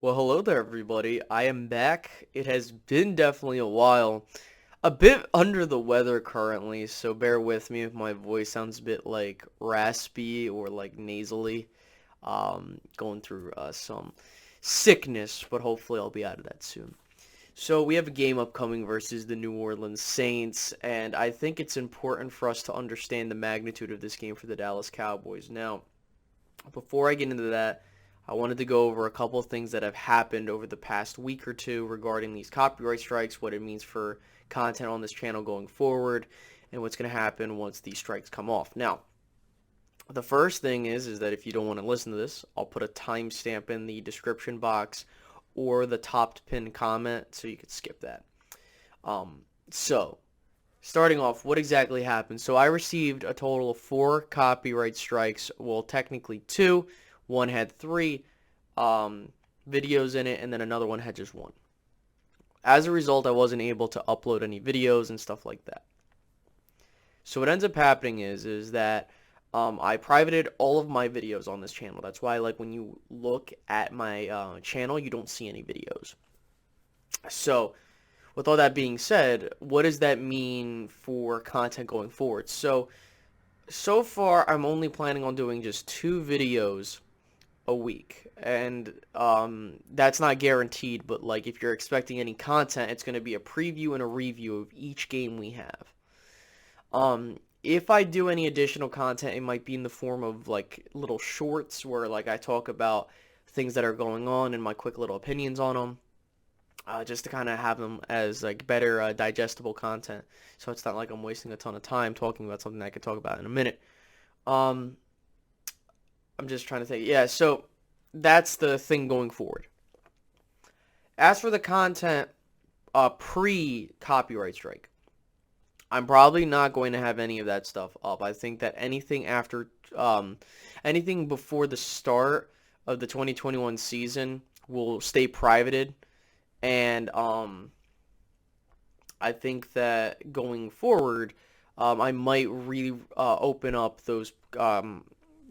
Well, hello there, everybody. I am back. It has been definitely a while. A bit under the weather currently, so bear with me if my voice sounds a bit like raspy or like nasally. Going through some sickness, but hopefully I'll be out of that soon. So we have a game upcoming versus the New Orleans Saints, and I think it's important for us to understand the magnitude of this game for the Dallas Cowboys. Now, before I get into that, I wanted to go over a couple of things that have happened over the past week or two regarding these copyright strikes, what it means for content on this channel going forward, and what's going to happen once these strikes come off. Now, the first thing is that if you don't want to listen to this, I'll put a timestamp in the description box or the top pinned comment so you can skip that. So, starting off, what exactly happened? So I received a total of 4 copyright strikes. Well, technically 2. One had 3 videos in it, and then another one had just 1. As a result, I wasn't able to upload any videos and stuff like that. So what ends up happening is that I privated all of my videos on this channel. That's why, like, when you look at my channel, you don't see any videos. So with all that being said, what does that mean for content going forward? So far, I'm only planning on doing just 2 videos a week, and that's not guaranteed, but like if you're expecting any content, it's going to be a preview and a review of each game we have. If I do any additional content, it might be in the form of like little shorts where like I talk about things that are going on and my quick little opinions on them. Just to kind of have them as like better digestible content, so it's not like I'm wasting a ton of time talking about something I could talk about in a minute. Um, I'm just trying to think. Yeah, so that's the thing going forward. As for the content pre-copyright strike, I'm probably not going to have any of that stuff up. I think that anything before the start of the 2021 season will stay privated, and I think that going forward, I might open up those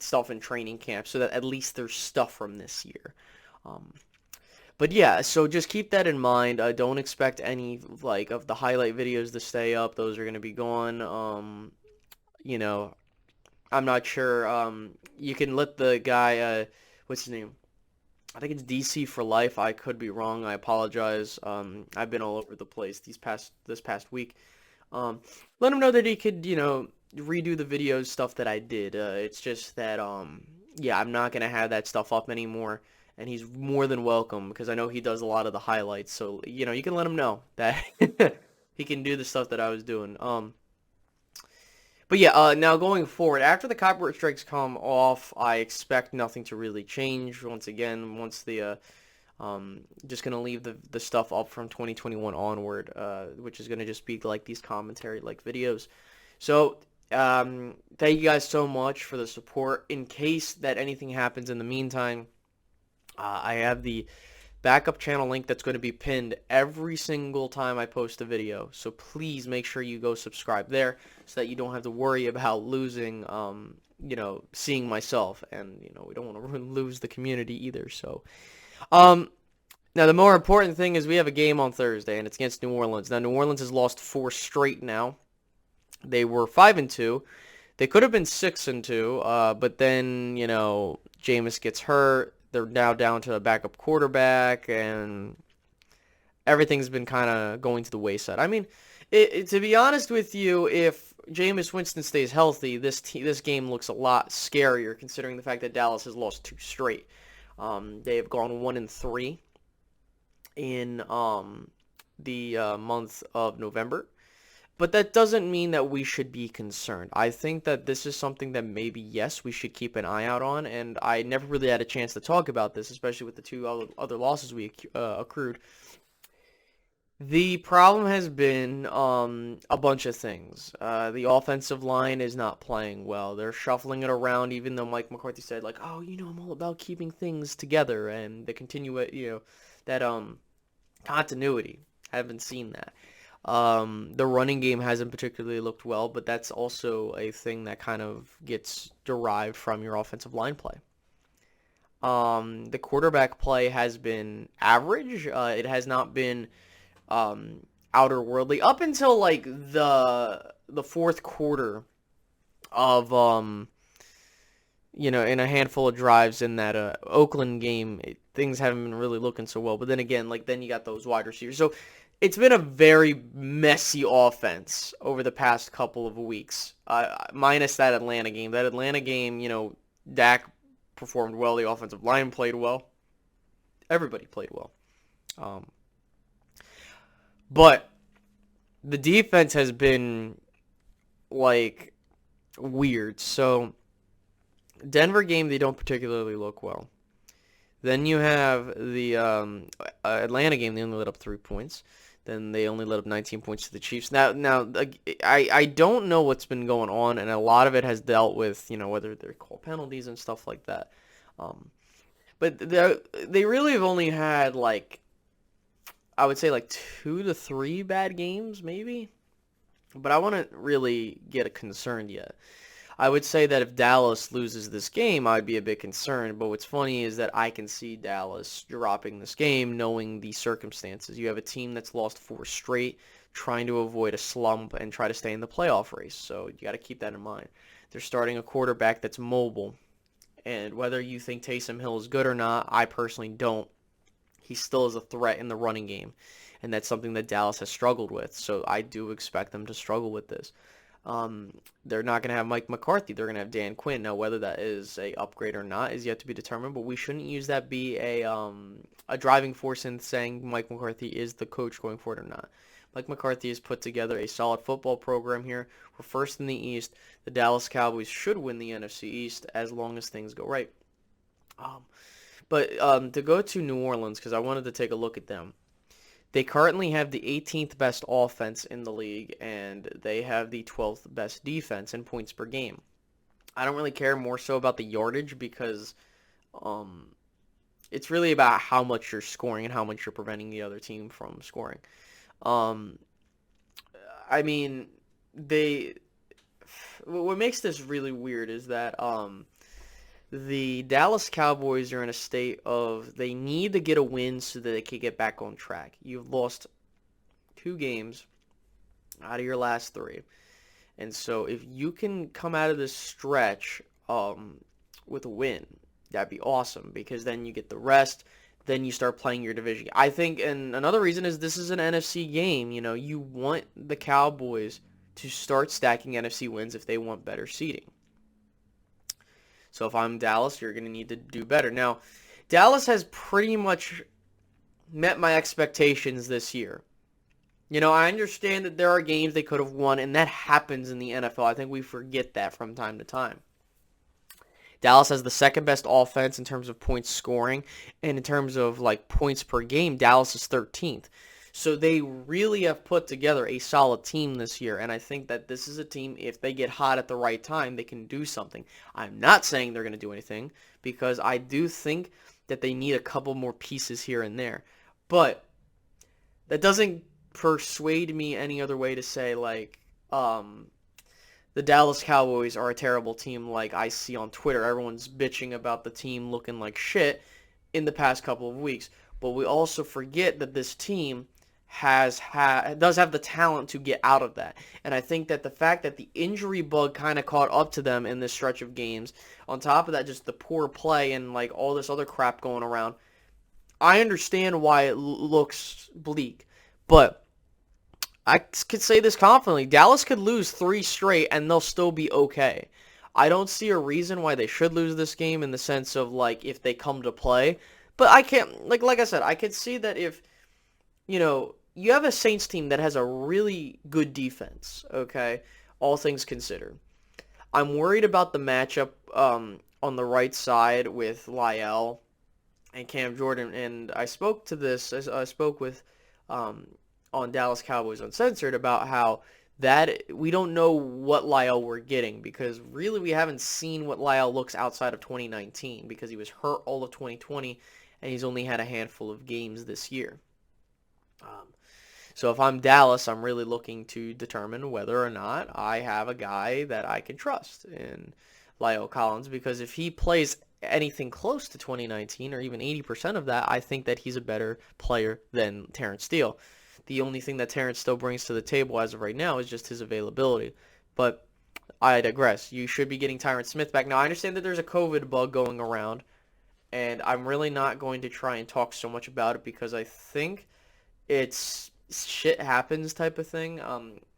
stuff in training camp so that at least there's stuff from this year. Um, but yeah, so just keep that in mind. Don't expect any like of the highlight videos to stay up. Those are gonna be gone. You know, I'm not sure. You can let the guy, what's his name? I think it's DC for life. I could be wrong. I apologize. I've been all over the place this past week. Um, Let him know that he could, redo the videos stuff that I did. It's just that, yeah, I'm not gonna have that stuff up anymore, and he's more than welcome because I know he does a lot of the highlights. So, you can let him know that he can do the stuff that I was doing. But yeah, now going forward, after the copyright strikes come off, I expect nothing to really change. Once again, once the just gonna leave the stuff up from 2021 onward, which is gonna just be like these commentary like videos. So thank you guys so much for the support. In case that anything happens in the meantime, I have the backup channel link that's going to be pinned every single time I post a video. So please make sure you go subscribe there so that you don't have to worry about losing, seeing myself. And, we don't want to lose the community either. So, now the more important thing is we have a game on Thursday, and it's against New Orleans. Now, New Orleans has lost 4 straight now. They were 5-2. They could have been 6-2, but then, Jameis gets hurt. They're now down to a backup quarterback, and everything's been kind of going to the wayside. I mean, to be honest with you, if Jameis Winston stays healthy, this game looks a lot scarier considering the fact that Dallas has lost 2 straight. They have gone 1-3 in the month of November. But that doesn't mean that we should be concerned. I think that this is something that maybe, yes, we should keep an eye out on. And I never really had a chance to talk about this, especially with the 2 other losses we accrued. The problem has been a bunch of things. The offensive line is not playing well. They're shuffling it around, even though Mike McCarthy said, like, oh, I'm all about keeping things together and the that continuity. Haven't seen that. The running game hasn't particularly looked well, but that's also a thing that kind of gets derived from your offensive line play. The quarterback play has been average. It has not been outer worldly up until like the fourth quarter of in a handful of drives in that Oakland game. Things haven't been really looking so well. But then again, like then you got those wide receivers. So it's been a very messy offense over the past couple of weeks, minus that Atlanta game. That Atlanta game, Dak performed well. The offensive line played well. Everybody played well. Um, but the defense has been like weird. So Denver game, they don't particularly look well. Then you have the Atlanta game. They only let up 3 points. Then they only let up 19 points to the Chiefs. Now, I don't know what's been going on, and a lot of it has dealt with whether they're called penalties and stuff like that. Um, but they really have only had like I would say like 2 to 3 bad games maybe. But I wouldn't really get concerned yet. I would say that if Dallas loses this game, I'd be a bit concerned. But what's funny is that I can see Dallas dropping this game knowing the circumstances. You have a team that's lost 4 straight, trying to avoid a slump and try to stay in the playoff race. So you got to keep that in mind. They're starting a quarterback that's mobile. And whether you think Taysom Hill is good or not, I personally don't. He still is a threat in the running game. And that's something that Dallas has struggled with. So I do expect them to struggle with this. They're not going to have Mike McCarthy. They're going to have Dan Quinn. Now, whether that is a upgrade or not is yet to be determined. But we shouldn't use that be a driving force in saying Mike McCarthy is the coach going forward or not. Mike McCarthy has put together a solid football program here. We're first in the East. The Dallas Cowboys should win the NFC East as long as things go right. But to go to New Orleans, because I wanted to take a look at them. They currently have the 18th best offense in the league, and they have the 12th best defense in points per game. I don't really care more so about the yardage because it's really about how much you're scoring and how much you're preventing the other team from scoring. Um, I mean, what makes this really weird is that the Dallas Cowboys are in a state of they need to get a win so that they can get back on track. You've lost 2 games out of your last 3. And so if you can come out of this stretch with a win, that'd be awesome because then you get the rest. Then you start playing your division. I think, and another reason is this is an NFC game. You want the Cowboys to start stacking NFC wins if they want better seeding. So if I'm Dallas, you're going to need to do better. Now, Dallas has pretty much met my expectations this year. I understand that there are games they could have won, and that happens in the NFL. I think we forget that from time to time. Dallas has the second best offense in terms of points scoring, and in terms of like points per game, Dallas is 13th. So they really have put together a solid team this year, and I think that this is a team, if they get hot at the right time, they can do something. I'm not saying they're going to do anything, because I do think that they need a couple more pieces here and there. But that doesn't persuade me any other way to say, like, the Dallas Cowboys are a terrible team like I see on Twitter. Everyone's bitching about the team looking like shit in the past couple of weeks. But we also forget that this team does have the talent to get out of that. And I think that the fact that the injury bug kind of caught up to them in this stretch of games, on top of that just the poor play and like all this other crap going around, I understand why it looks bleak. But I could say this confidently, Dallas could lose 3 straight and they'll still be okay. I don't see a reason why they should lose this game in the sense of like if they come to play. But I can't, like I said, I could see that if, you have a Saints team that has a really good defense, okay, all things considered. I'm worried about the matchup on the right side with Lyle and Cam Jordan, and I spoke to this, I spoke with on Dallas Cowboys Uncensored about how that we don't know what Lyle we're getting because really we haven't seen what Lyle looks outside of 2019 because he was hurt all of 2020 and he's only had a handful of games this year. So if I'm Dallas, I'm really looking to determine whether or not I have a guy that I can trust in Lyle Collins because if he plays anything close to 2019 or even 80% of that, I think that he's a better player than Terrence Steele. The only thing that Terrence still brings to the table as of right now is just his availability. But I digress. You should be getting Tyron Smith back. Now, I understand that there's a COVID bug going around, and I'm really not going to try and talk so much about it because I think it's shit happens type of thing.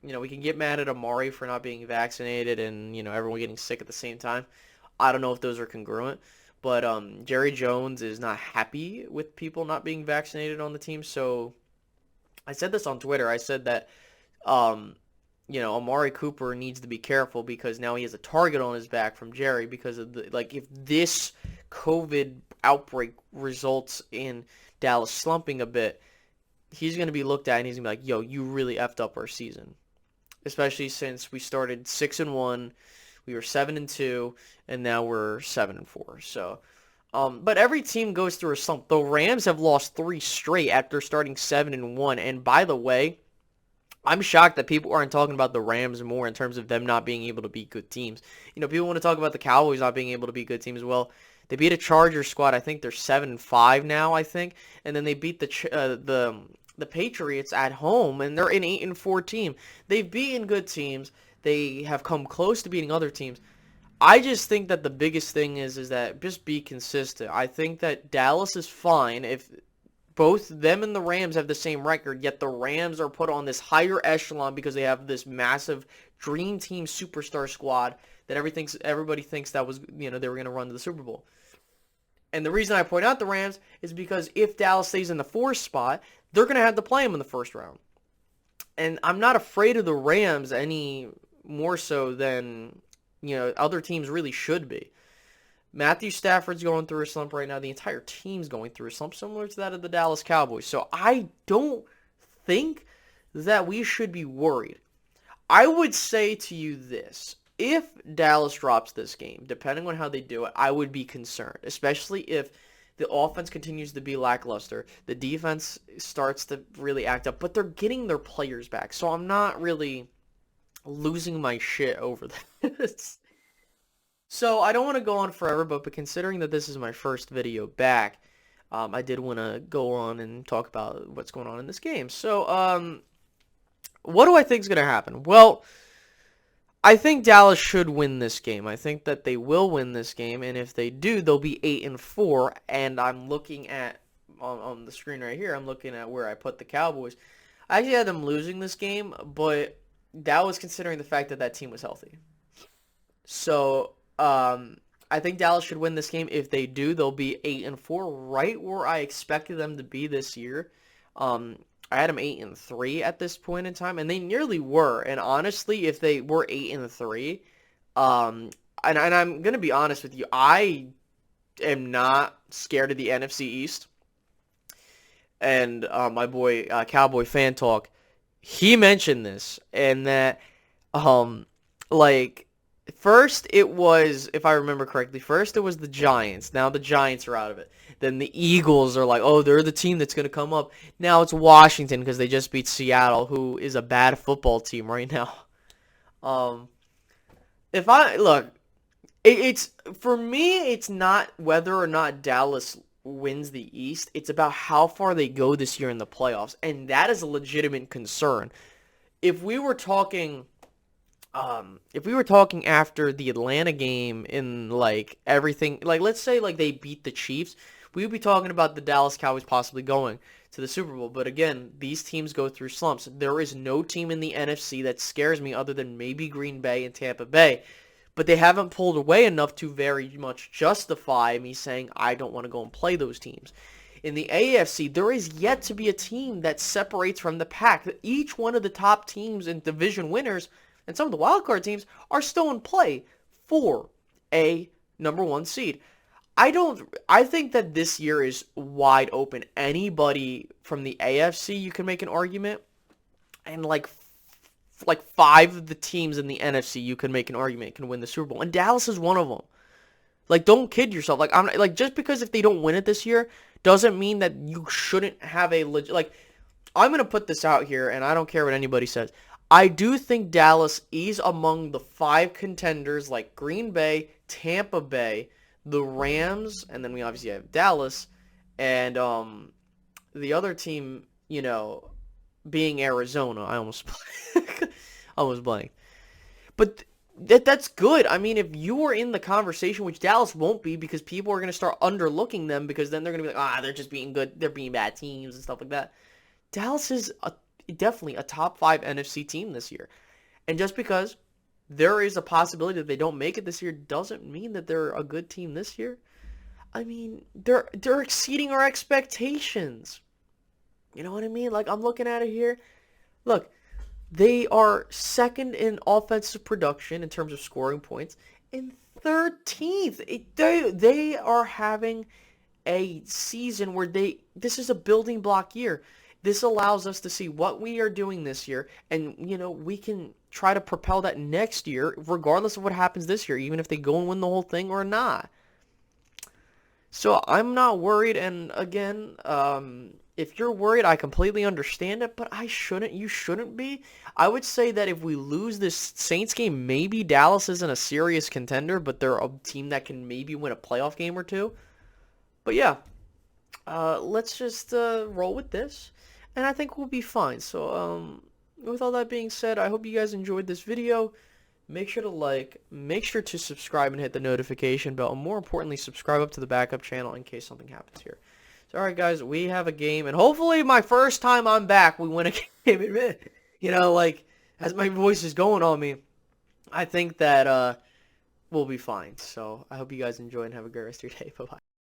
We can get mad at Amari for not being vaccinated and, everyone getting sick at the same time. I don't know if those are congruent, but Jerry Jones is not happy with people not being vaccinated on the team. So I said this on Twitter. I said that, Amari Cooper needs to be careful because now he has a target on his back from Jerry because of if this COVID outbreak results in Dallas slumping a bit, he's going to be looked at and he's going to be like, yo, you really effed up our season. Especially since we started 6-1, we were 7-2, and now we're 7-4. So, but every team goes through a slump. The Rams have lost 3 straight after starting 7-1. And by the way, I'm shocked that people aren't talking about the Rams more in terms of them not being able to beat good teams. People want to talk about the Cowboys not being able to beat good teams. Well, they beat a Chargers squad. I think they're 7-5 now, I think. And then they beat the Patriots at home, and they're an 8-4 team. They've beaten good teams. They have come close to beating other teams. I just think that the biggest thing is that just be consistent. I think that Dallas is fine if both them and the Rams have the same record, yet the Rams are put on this higher echelon because they have this massive dream team superstar squad that everybody thinks that was, they were going to run to the Super Bowl. And the reason I point out the Rams is because if Dallas stays in the 4th spot, they're going to have to play them in the first round. And I'm not afraid of the Rams any more so than, other teams really should be. Matthew Stafford's going through a slump right now. The entire team's going through a slump similar to that of the Dallas Cowboys. So I don't think that we should be worried. I would say to you this. If Dallas drops this game, depending on how they do it, I would be concerned, especially if the offense continues to be lackluster. The defense starts to really act up, but they're getting their players back. So I'm not really losing my shit over this. So I don't want to go on forever, but considering that this is my first video back, I did want to go on and talk about what's going on in this game. So what do I think is going to happen? Well, I think Dallas should win this game. I think that they will win this game, and if they do, they'll be 8-4. And I'm looking at on the screen right here. I'm looking at where I put the Cowboys. I actually had them losing this game, but that was considering the fact that team was healthy. So I think Dallas should win this game. If they do, they'll be 8-4, right where I expected them to be this year. I had them 8-3 at this point in time, and they nearly were. And honestly, if they were 8-3, and I'm gonna be honest with you, I am not scared of the NFC East. And my boy Cowboy Fan Talk, he mentioned this, and that first it was, if I remember correctly, first it was the Giants. Now the Giants are out of it. Then the Eagles are like, oh, they're the team that's going to come up. Now it's Washington because they just beat Seattle, who is a bad football team right now. It's for me, it's not whether or not Dallas wins the East. It's about how far they go this year in the playoffs, and that is a legitimate concern. If we were talking after the Atlanta game in everything, let's say they beat the Chiefs, we would be talking about the Dallas Cowboys possibly going to the Super Bowl. But again, these teams go through slumps. There is no team in the NFC that scares me other than maybe Green Bay and Tampa Bay. But they haven't pulled away enough to very much justify me saying I don't want to go and play those teams. In the AFC, there is yet to be a team that separates from the pack. Each one of the top teams and division winners and some of the wildcard teams are still in play for a number 1 seed. I think that this year is wide open. Anybody from the AFC, you can make an argument, and like 5 of the teams in the NFC, you can make an argument can win the Super Bowl, and Dallas is one of them. Don't kid yourself. Just because if they don't win it this year doesn't mean that you shouldn't have a legit. I'm gonna put this out here, and I don't care what anybody says. I do think Dallas is among the 5 contenders like Green Bay, Tampa Bay, the Rams, and then we obviously have Dallas, and the other team, being Arizona. I almost almost blanked. But that's good. I mean, if you are in the conversation, which Dallas won't be, because people are going to start underlooking them, because then they're going to be like, they're just being good, they're being bad teams and stuff like that. Dallas is definitely a top 5 NFC team this year. And just because there is a possibility that they don't make it this year doesn't mean that they're a good team this year. I mean, they're exceeding our expectations. You know what I mean? Like, I'm looking at it here. Look, they are second in offensive production in terms of scoring points and 13th. They are having a season where this is a building block year. This allows us to see what we are doing this year, and we can try to propel that next year regardless of what happens this year, even if they go and win the whole thing or not. So I'm not worried, and again, if you're worried, I completely understand it, but you shouldn't be. I would say that if we lose this Saints game, maybe Dallas isn't a serious contender, but they're a team that can maybe win a playoff game or two. But yeah, let's just roll with this, and I think we'll be fine. So with all that being said, I hope you guys enjoyed this video. Make sure to like, make sure to subscribe and hit the notification bell, and more importantly, subscribe up to the backup channel in case something happens here. So, alright guys, we have a game, and hopefully my first time I'm back, we win a game. As my voice is going on me, I think that we'll be fine. So, I hope you guys enjoy and have a great rest of your day. Bye-bye.